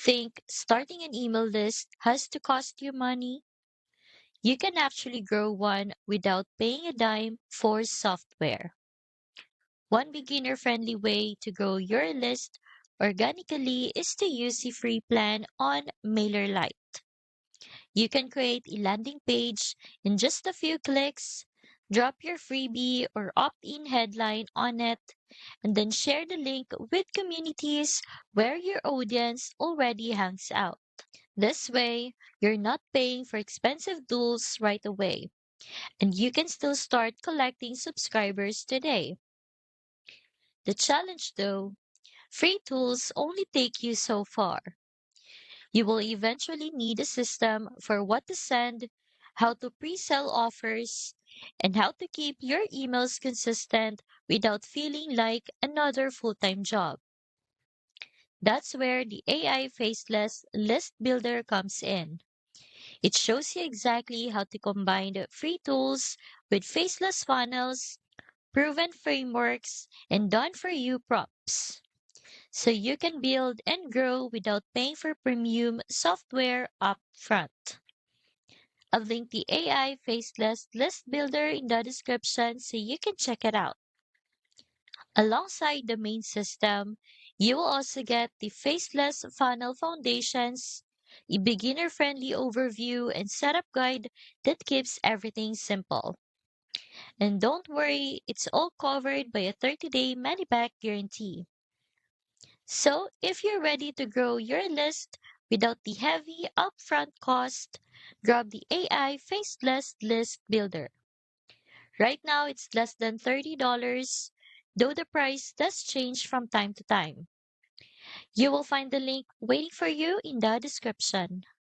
Think starting an email list has to cost you money? You can actually grow one without paying a dime for software. One beginner friendly way to grow your list organically is to use the free plan on MailerLite. You can create a landing page in just a few clicks, drop your freebie or opt in headline on it, and then share the link with communities where your audience already hangs out. This way, you're not paying for expensive tools right away, and you can still start collecting subscribers today. The challenge though, free tools only take you so far. You will eventually need a system for what to send, how to pre-sell offers, and how to keep your emails consistent without feeling like another full-time job. That's where the AI faceless list builder comes in. It shows you exactly how to combine the free tools with faceless funnels, proven frameworks, and done for you props. So you can build and grow without paying for premium software up front. I'll link the AI faceless list builder in the description so you can check it out. Alongside the main system, you will also get the faceless funnel foundations, a beginner friendly overview and setup guide that keeps everything simple. And don't worry, it's all covered by a 30-day money back guarantee. So, if you're ready to grow your list without the heavy upfront cost, grab the AI Faceless List Builder. Right now, it's less than $30, though the price does change from time to time. You will find the link waiting for you in the description.